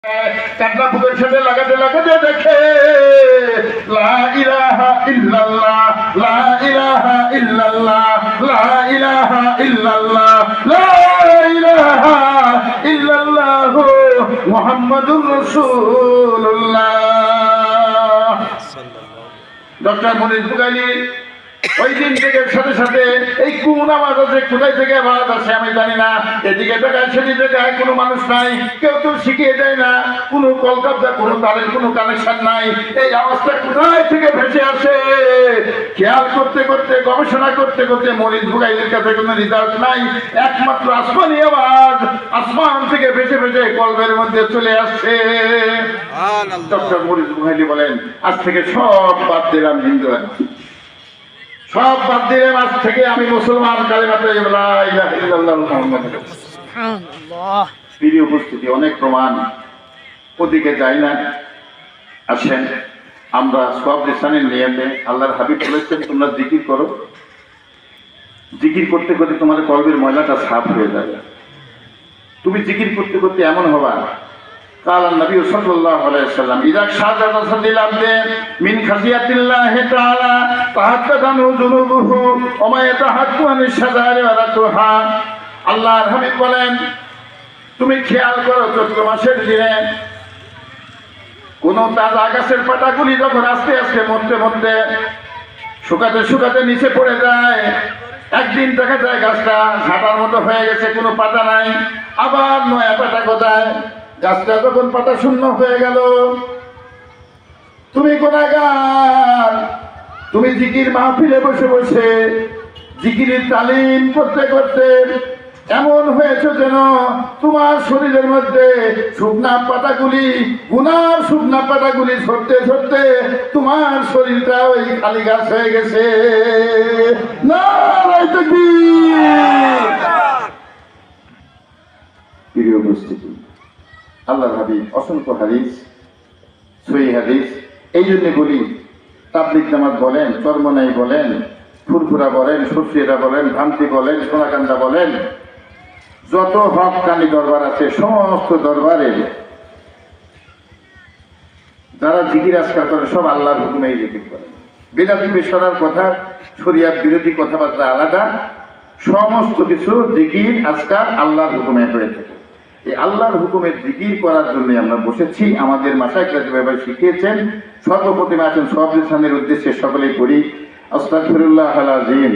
কান্না বুকের সাথে লাগাতে লাগাতে দেখে লা ইলাহা ইল্লাল্লাহ, লা ইলাহা ইল্লাল্লাহ, লা ইলাহা ইল্লাল্লাহ, লা ইলাহা ইল্লাল্লাহ মুহাম্মাদুর রাসূলুল্লাহ। ডক্টর মনির বুগাইলি ওই দিন থেকে সাথে সাথে এই কোন আওয়াজ আছে, কোথায় থেকে আওয়াজ আছে আমি জানি না, এদিকে দেখায় সেদিকে দেখায়, কোনো মানুষ নাই, কেউ তো শিখিয়ে দেয় না, কোনো কলকাতা কোনো তারের কোনো কানেকশন নাই, এই আওয়াজটা কোথায় থেকে ভেসে আসে খেয়াল করতে করতে গবেষণা করতে করতে মরিচ বুগাইলের কাছে কোনো রিজাল্ট নাই, একমাত্র আসমানি আওয়াজ আসমান থেকে ভেসে ভেসে কলবের মধ্যে চলে আসছে। ডক্টর মরিচ বুগাইলি বলেন, আজ থেকে সব বাদ দিলাম, হিন্দু সব বাদ দিলাম, আজ থেকে আমি মুসলমান, কালিমাতে লা ইলাহা ইল্লাল্লাহ মুহাম্মাদুর রাসূলুল্লাহ। প্রিয় উপস্থিতি, অনেক প্রমাণ, ওদিকে যাই না, আসেন আমরা সব লিসানের নিয়মে আল্লাহর হাবিব বলেছেন তোমরা জিকির করো, জিকির করতে করতে তোমার কলবের ময়লাটা সাফ হয়ে যাবে। তুমি জিকির করতে করতে এমন হবা, قال النبي صلى الله عليه وسلم إذا شهد العبد من خشية الله تعالى تحقق عنه ذنوبه وما يتحقق عن الشجر ورقها। আল্লাহর হাবিব বলেন, তুমি খেয়াল করো চৈত্র মাসের দিনে কোন তাজা গাছের পাতাগুলি যখন আস্তে আস্তে মরতে মরতে শুকাতে শুকাতে নিচে পড়ে যায়, একদিন দেখা যায় গাছটা ঝাঁটার মতো হয়ে গেছে, কোনো পাতা নাই, আবার নয়া পাতা কোথায়, গাছটা যখন পাতা শূন্য হয়ে গেল, তুমি গুনাহগার, তুমি জিকির মাহফিলে বসে বসে জিকিরের তালিম করতে করতে এমন হয়েছে যেন তোমার শরীরের মধ্যে শুকনা পাতাগুলি, গুনার শুকনা পাতাগুলি ঝরতে ঝরতে তোমার শরীরটা ওই খালি গাছ হয়ে গেছে। নারায়ে তাকবীর। প্রিয় উপস্থিতি, আল্লাহর হাবিব অসংখ্য হাদিস, সহিহ হাদিস, এই জন্য বলি তাবলীগ জামাত বলেন, চরমনাই বলেন, ফুরফুরা বলেন, সুফিরা বলেন, ভ্রান্তি বলেন, সোনাকান্দা বলেন, যত হক্কানি দরবার আছে সমস্ত দরবারে যারা জিকির আজকার করে সব আল্লাহর হুকুমেই জিকির করে। বিদাতি পেশার কথা, শরিয়াত বিরোধী কথাবার্তা আলাদা, সমস্ত কিছু জিকির আজকার আল্লাহর হুকুমে হয়ে থাকে। এই আল্লাহর হুকুমের জিকির করার জন্য আমরা বসেছি। আমাদের মাশায়েখরা যেভাবে শিখিয়েছেন, সর্বপ্রথমে আছেন সব লিসানের উদ্দেশ্যে সকলেই পড়ি আস্তাগফিরুল্লাহ আল আযীম।